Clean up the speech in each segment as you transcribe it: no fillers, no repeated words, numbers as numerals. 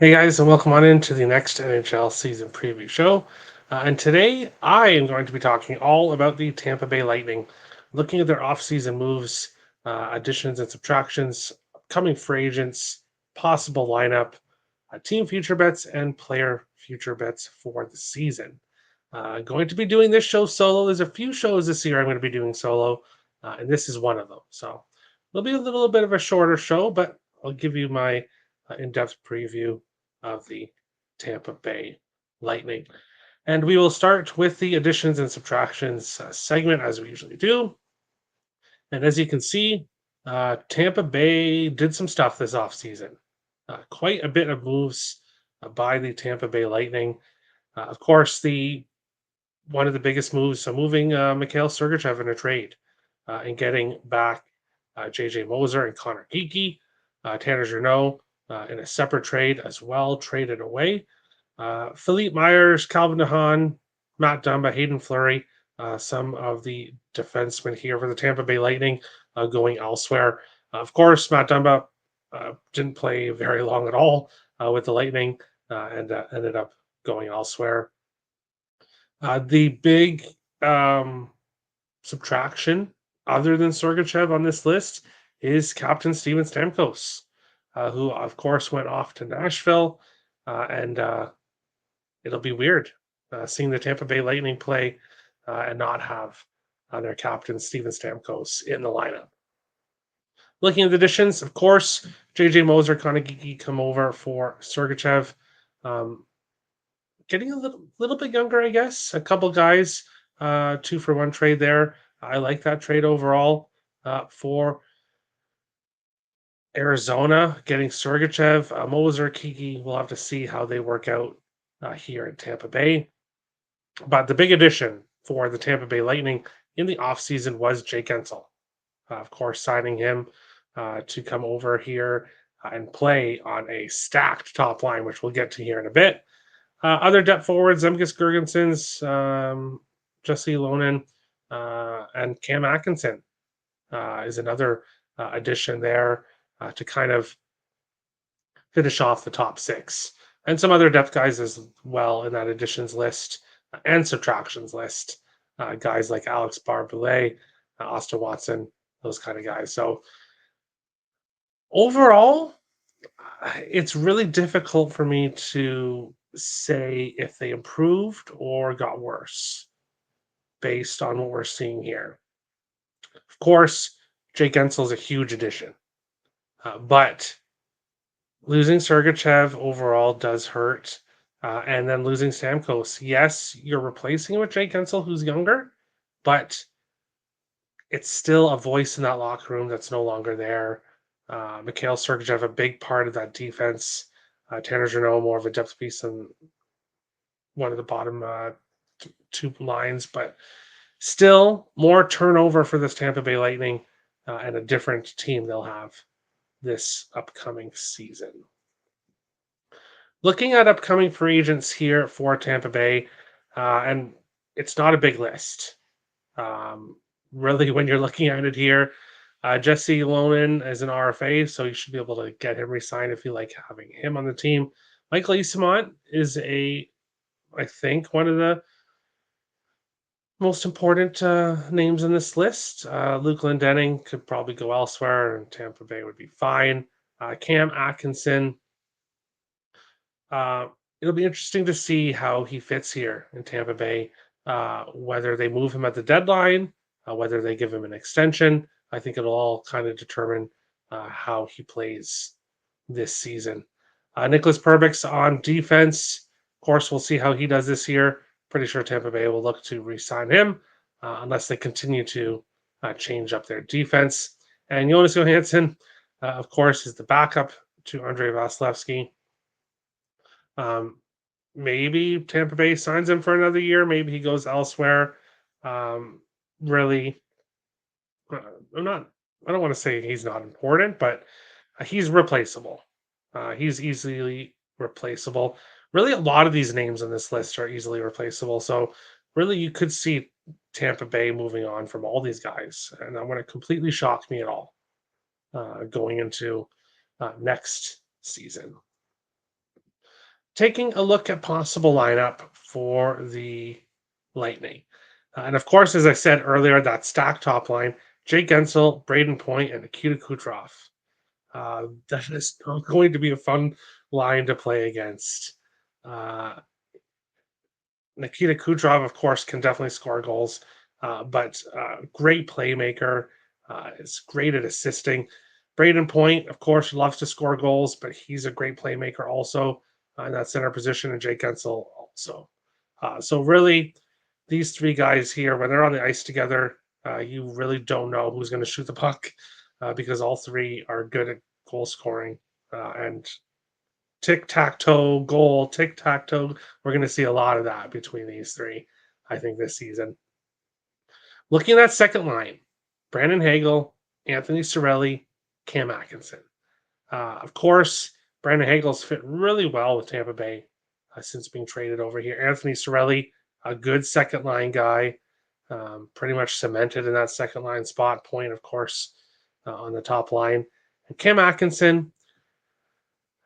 Hey guys, and welcome on into the next NHL season preview show. And today I am going to be talking all about the Tampa Bay Lightning, looking at their offseason moves, additions and subtractions, upcoming free agents, possible lineup, team future bets, and player future bets for the season. Going to be doing this show solo. There's a few shows this year I'm going to be doing solo, and this is one of them. So it'll be a little bit of a shorter show, but I'll give you my in-depth preview of the Tampa Bay Lightning. And we will start with the additions and subtractions segment as we usually do. And as you can see, Tampa Bay did some stuff this offseason. Quite a bit of moves by the Tampa Bay Lightning. Of course, the one of the biggest moves, so moving Mikhail Sergachev in a trade and getting back JJ Moser and Connor Geeky, Tanner Jeannot in a separate trade as well, traded away. Philippe Myers, Calvin DeHaan, Matt Dumba, Hayden Fleury, some of the defensemen here for the Tampa Bay Lightning going elsewhere. Of course, Matt Dumba didn't play very long at all with the Lightning and ended up going elsewhere. The big um, subtraction, other than Sergachev on this list, is Captain Steven Stamkos, who, of course, went off to Nashville. And it'll be weird seeing the Tampa Bay Lightning play and not have their captain, Steven Stamkos, in the lineup. Looking at the additions, of course, JJ Moser, Konagiki come over for Sergachev. Um, Getting a little bit younger, I guess. A couple guys, 2-for-1 trade there. I like that trade overall for Arizona. Getting Sergachev, Moser, Kiki. We'll have to see how they work out here in Tampa Bay. But the big addition for the Tampa Bay Lightning in the offseason was Jake Gensel. Of course, signing him to come over here and play on a stacked top line, which we'll get to here in a bit. Other depth forwards, Zemgus Girgensons, Jesse Lonen, and Cam Atkinson is another addition there to kind of finish off the top six. And some other depth guys as well in that additions list and subtractions list. Guys like Alex Barboulay, Austin Watson, those kind of guys. So overall, it's really difficult for me to say if they improved or got worse based on what we're seeing here. Of course, Jake Gensel is a huge addition, but losing Sergachev overall does hurt. And then losing Stamkos, yes, you're replacing him with Jake Gensel, who's younger, but it's still a voice in that locker room that's no longer there. Mikhail Sergachev, a big part of that defense. Tanner Jeannot, more of a depth piece than one of the bottom two lines, but still more turnover for this Tampa Bay Lightning and a different team they'll have this upcoming season. Looking at upcoming free agents here for Tampa Bay, and it's not a big list. Um, really, when you're looking at it here, Jesse Lonen is an RFA, so you should be able to get him re-signed if you like having him on the team. Michael Eyssimont is I think, one of the most important names in this list. Luke Glendening could probably go elsewhere, and Tampa Bay would be fine. Cam Atkinson, uh, it'll be interesting to see how he fits here in Tampa Bay, whether they move him at the deadline, whether they give him an extension. I think it'll all kind of determine how he plays this season. Nicholas Perbix on defense. Of course, we'll see how he does this year. Pretty sure Tampa Bay will look to re-sign him unless they continue to change up their defense. And Jonas Johansson, of course, is the backup to Andrei Vasilevsky. Um, Maybe Tampa Bay signs him for another year. Maybe he goes elsewhere. Um, really, uh, I'm not. I don't want to say he's not important, but he's replaceable. He's easily replaceable. Really, a lot of these names on this list are easily replaceable. So, really, you could see Tampa Bay moving on from all these guys, and that wouldn't completely shock me at all going into next season. Taking a look at possible lineup for the Lightning. And of course, as I said earlier, that stacked top line, Jake Gensel, Braden Point, and Nikita Kucherov. That is not going to be a fun line to play against. Uh, Nikita Kucherov, of course, can definitely score goals, but great playmaker. Is great at assisting. Braden Point, of course, loves to score goals, but he's a great playmaker also in that center position, and Jake Gensel also. So really, these three guys here, when they're on the ice together, you really don't know who's going to shoot the puck because all three are good at goal scoring and tic tac toe goal, tic tac toe. We're going to see a lot of that between these three, I think, this season. Looking at that second line, Brandon Hagel, Anthony Cirelli, Cam Atkinson. Of course, Brandon Hagel's fit really well with Tampa Bay since being traded over here. Anthony Cirelli, a good second line guy, pretty much cemented in that second line spot. Point, of course, on the top line. And Cam Atkinson,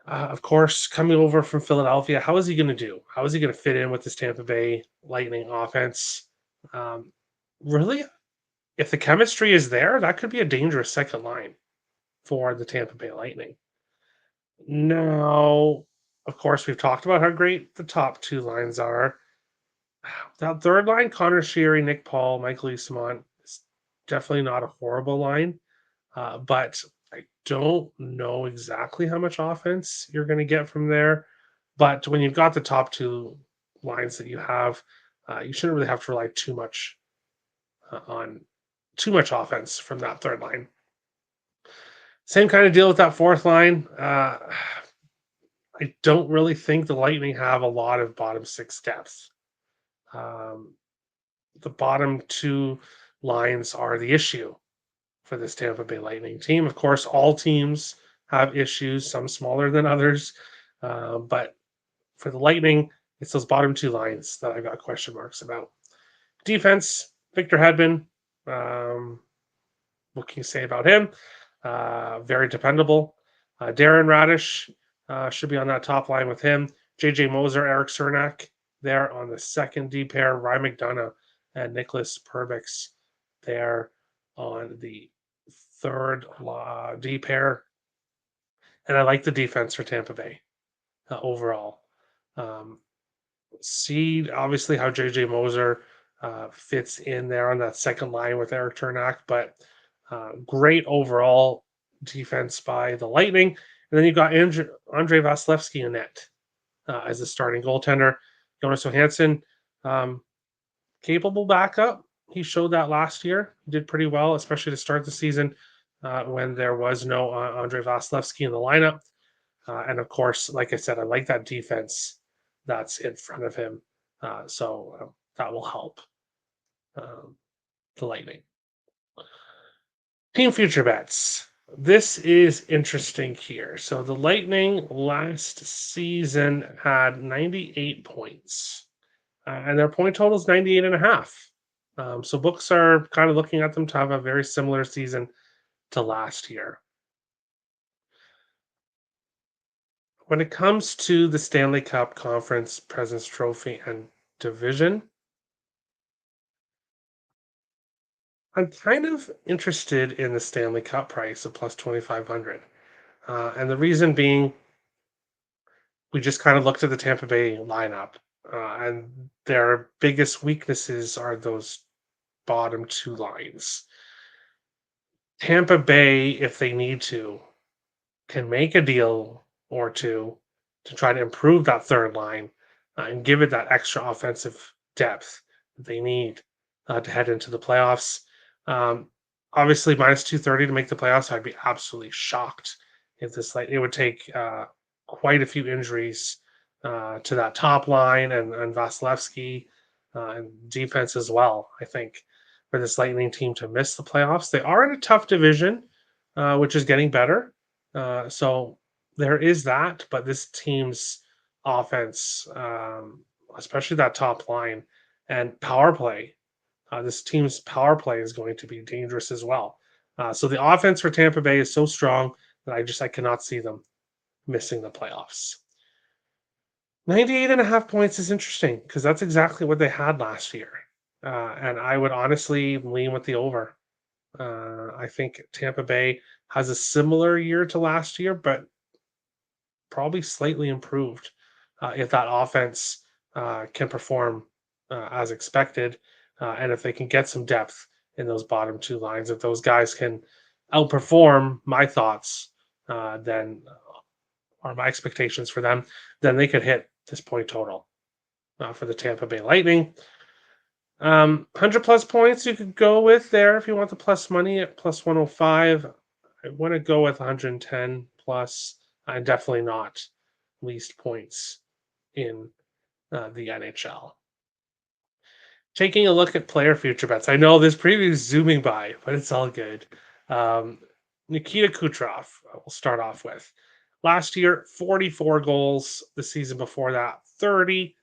of course, coming over from Philadelphia, how is he going to do? How is he going to fit in with this Tampa Bay Lightning offense? Um, really, if the chemistry is there, that could be a dangerous second line for the Tampa Bay Lightning. Now, of course, we've talked about how great the top two lines are. That third line, Connor Sheary, Nick Paul, Michael Eastamont, is definitely not a horrible line. But I don't know exactly how much offense you're going to get from there. But when you've got the top two lines that you have, you shouldn't really have to rely too much on too much offense from that third line. Same kind of deal with that fourth line. I don't really think the Lightning have a lot of bottom six depth. Um, the bottom two lines are the issue for this Tampa Bay Lightning team. Of course, all teams have issues, some smaller than others. But for the Lightning, it's those bottom two lines that I've got question marks about. Defense, Victor Hedman. What can you say about him? Very dependable. Darren Radish should be on that top line with him. JJ Moser, Eric Cernak there on the second D pair. Ryan McDonough and Nicholas Perbix there on the third D pair. And I like the defense for Tampa Bay overall. Um, See obviously how JJ Moser fits in there on that second line with Eric Cernak, but great overall defense by the Lightning. And then you've got Andre Vasilevsky in net as the starting goaltender. Jonas Johansson, um, capable backup. He showed that last year. He did pretty well, especially to start the season when there was no Andre Vasilevsky in the lineup. And of course, like I said, I like that defense that's in front of him. So that will help um, the Lightning. Team future bets. This is interesting here. So the Lightning last season had 98 points, and their point total is 98 and a half. So books are kind of looking at them to have a very similar season to last year. When it comes to the Stanley Cup Conference President's Trophy and Division, I'm kind of interested in the Stanley Cup price of plus 2,500. And the reason being, we just kind of looked at the Tampa Bay lineup, and their biggest weaknesses are those bottom two lines. Tampa Bay, if they need to, can make a deal or two to try to improve that third line and give it that extra offensive depth that they need to head into the playoffs. Um, Obviously, minus 230 to make the playoffs, I'd be absolutely shocked if this like it would take quite a few injuries to that top line and Vasilevsky and defense as well. I think for this Lightning team to miss the playoffs, they are in a tough division, which is getting better. So there is that, but this team's offense, especially that top line and power play, this team's power play is going to be dangerous as well. So the offense for Tampa Bay is so strong that I cannot see them missing the playoffs. 98 and a half points is interesting because that's exactly what they had last year. And I would honestly lean with the over. I think Tampa Bay has a similar year to last year, but probably slightly improved if that offense can perform as expected, and if they can get some depth in those bottom two lines. If those guys can outperform my thoughts, then or my expectations for them, then they could hit this point total for the Tampa Bay Lightning. 100 plus points you could go with there if you want the plus money at plus 105. I want to go with 110 plus, and definitely not least points in the NHL. Taking a look at player future bets. I know this preview is zooming by, but it's all good. Um, Nikita Kucherov, we'll start off with. Last year, 44 goals. The season before that, 30.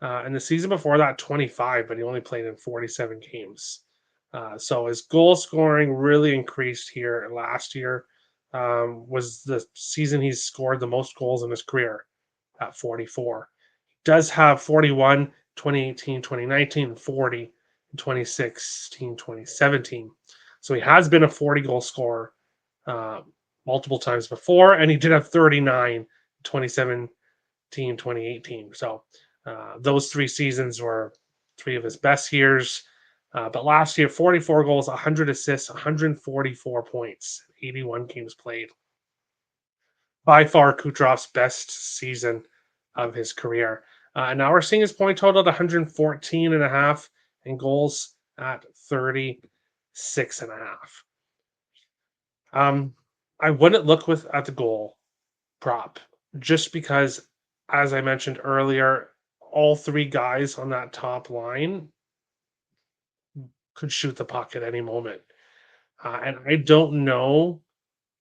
And the season before that, 25, but he only played in 47 games. So his goal scoring really increased here last year. Was the season he's scored the most goals in his career at 44. Does have 41, 2018, 2019, 40, 2016, 2017. So he has been a 40 goal scorer uh, multiple times before, and he did have 39, 2017, 2018. So those three seasons were three of his best years. But last year, 44 goals, 100 assists, 144 points, 81 games played. By far, Kucherov's best season of his career. And now we're seeing his point total at 114 and a half and goals at 36 and a half. I wouldn't look with at the goal prop just because, as I mentioned earlier, all three guys on that top line could shoot the puck at any moment. And I don't know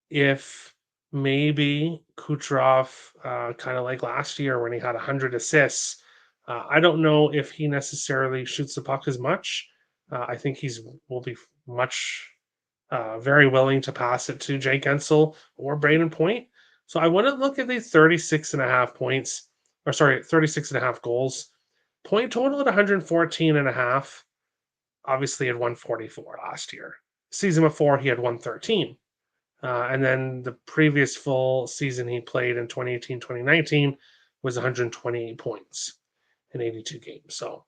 if maybe Kucherov, kind of like last year when he had 100 assists, I don't know if he necessarily shoots the puck as much. I think he's will be much very willing to pass it to Jake Ensel or Braden Point. So I wouldn't look at these 36 and a half points, or sorry, 36 and a half goals. Point total at 114 and a half. Obviously, had 144 last year. Season before, he had 113. And then the previous full season he played in 2018, 2019 was 128 points in 82 games. So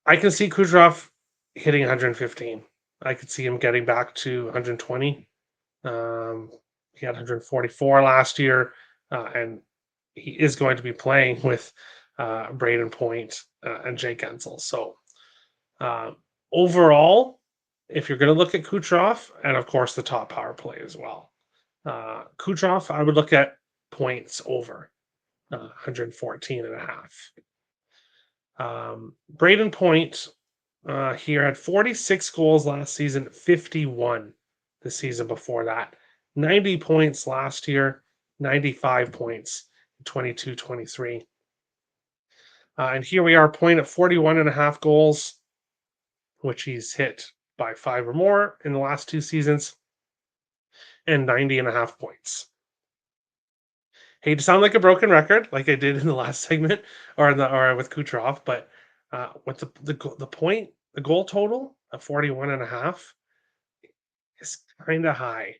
I can see Kucherov hitting 115. I could see him getting back to 120. He had 144 last year, and he is going to be playing with Braden Point and Jake Ensel. So uh, overall, if you're going to look at Kucherov, and of course the top power play as well, Kucherov, I would look at points over 114 and a half. Braden Point here had 46 goals last season, 51 the season before that, 90 points last year, 95 points in 22 23. And here we are, point at 41 and a half goals, which he's hit by five or more in the last two seasons, and 90 and a half points. Hate to sound like a broken record, like I did in the last segment or with Kucherov, but with the point, the goal total of 41 and a half is kind of high,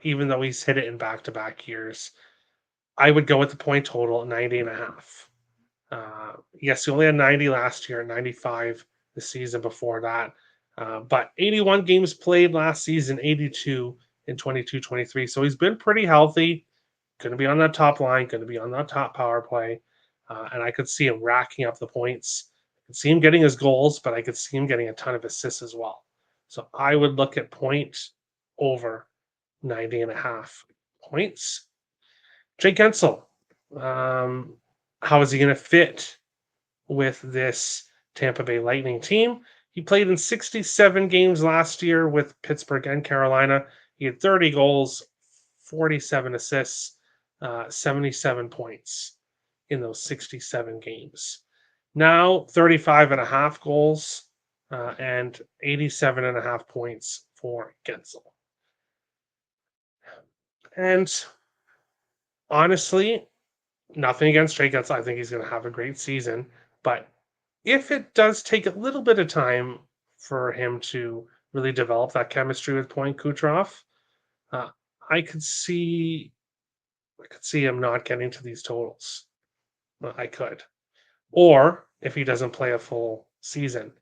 even though he's hit it in back-to-back years. I would go with the point total at 90 and a half. Yes, he only had 90 last year, 95 the season before that. But 81 games played last season, 82 in 22 23. So he's been pretty healthy, going to be on that top line, going to be on that top power play. And I could see him racking up the points. I could see him getting his goals, but I could see him getting a ton of assists as well. So I would look at point over 90 and a half points. Jake Gensel, how is he going to fit with this Tampa Bay Lightning team? He played in 67 games last year with Pittsburgh and Carolina. He had 30 goals, 47 assists, 77 points in those 67 games. Now 35 and a half goals and 87 and a half points for Gensel. And honestly, Nothing against Jake Gensel. I think he's going to have a great season. But if it does take a little bit of time for him to really develop that chemistry with Point Kucherov, uh, I could see I could see him not getting to these totals. I could. Or if he doesn't play a full season,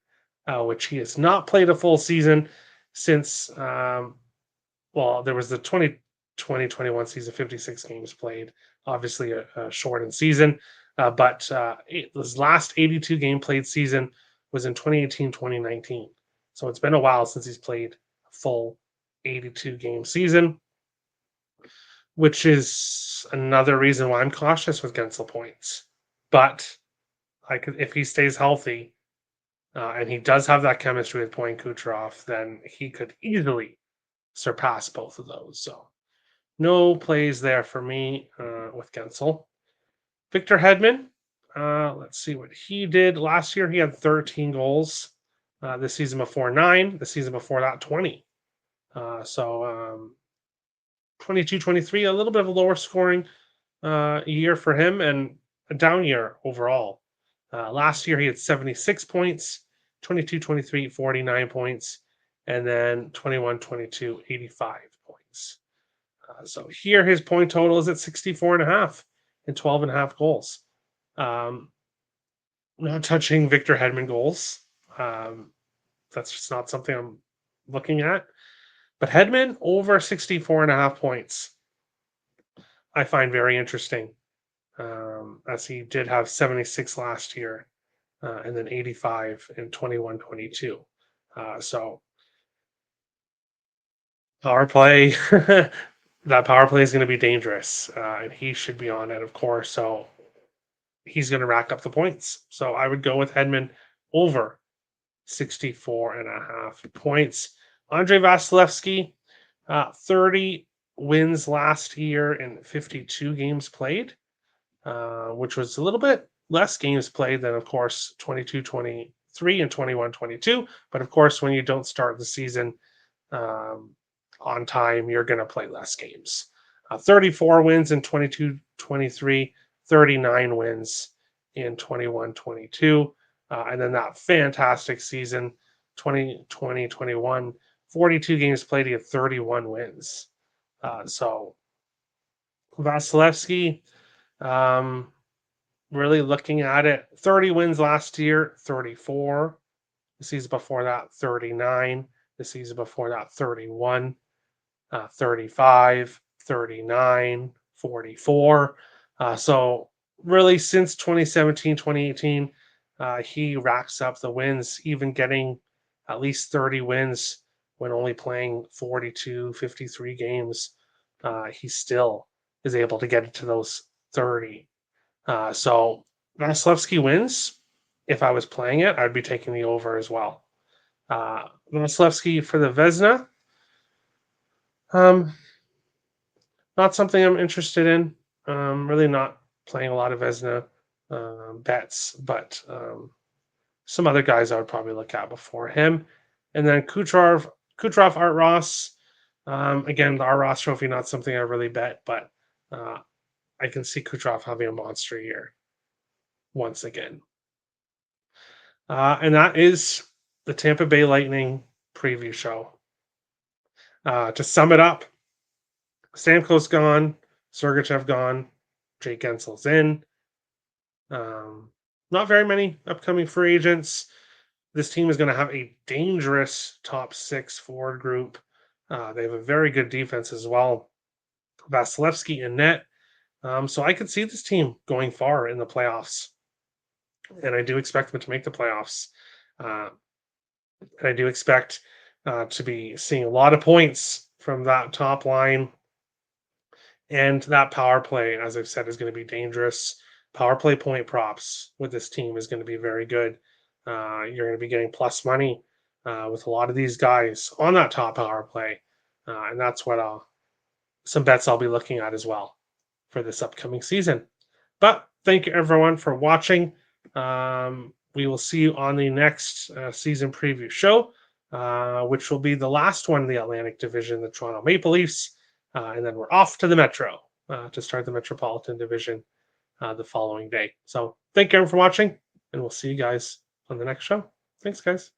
which he has not played a full season since, well, there was the 2021 season, 56 games played, obviously a shortened season. But his last 82 game played season was in 2018, 2019. So it's been a while since he's played a full 82 game season, which is another reason why I'm cautious with Gensel points. But I could, if he stays healthy, and he does have that chemistry with Point Kucherov, then he could easily surpass both of those. So no plays there for me with Gensel. Victor Hedman, let's see what he did last year. He had 13 goals. The season before 9. The season before that 20. So 22, 23, a little bit of a lower scoring year for him and a down year overall. Last year he had 76 points, 22, 23, 49 points, and then 21, 22, 85 points. So here his point total is at 64 and a half and 12 and a half goals. Not touching Victor Hedman goals. That's just not something I'm looking at. But Hedman over 64 and a half points, I find very interesting, as he did have 76 last year, and then 85 in 21 22. So power play, that power play is going to be dangerous, and he should be on it, of course. So he's going to rack up the points. So I would go with Hedman over 64 and a half points. Andre Vasilevsky, 30 wins last year in 52 games played, which was a little bit less games played than, of course, 22 23 and 21 22. But of course, when you don't start the season um, on time, you're going to play less games. 34 wins in 22 23, 39 wins in 21 22. And then that fantastic season, 2020 21, 42 games played, he had 31 wins. So Vasilevsky, um, really looking at it, 30 wins last year, 34. The season before that, 39. The season before that, 31, 35, 39, 44. So really since 2017, 2018, he racks up the wins, even getting at least 30 wins when only playing 42, 53 games. He still is able to get into those 30. So Vasilevsky wins. If I was playing it, I'd be taking the over as well. Vasilevsky for the Vezina. Um, Not something I'm interested in. Really not playing a lot of Vezina bets, but some other guys I would probably look at before him. And then Kucherov, Art Ross. Again, the Art Ross trophy, not something I really bet, but I can see Kucherov having a monster year once again. And that is the Tampa Bay Lightning preview show. To sum it up, Stamkos gone, Sergachev gone, Jake Gensel's in. Not very many upcoming free agents. This team is going to have a dangerous top 6 forward group. They have a very good defense as well. Vasilevsky in net. So I could see this team going far in the playoffs. And I do expect them to make the playoffs. And I do expect to be seeing a lot of points from that top line. And that power play, as I've said, is going to be dangerous. Power play point props with this team is going to be very good. You're going to be getting plus money with a lot of these guys on that top power play. And that's what some bets I'll be looking at as well for this upcoming season. But thank you everyone for watching. We will see you on the next season preview show, which will be the last one in the Atlantic Division, the Toronto Maple Leafs. And then we're off to the Metro to start the Metropolitan Division the following day. So thank you everyone for watching, and we'll see you guys on the next show. Thanks, guys.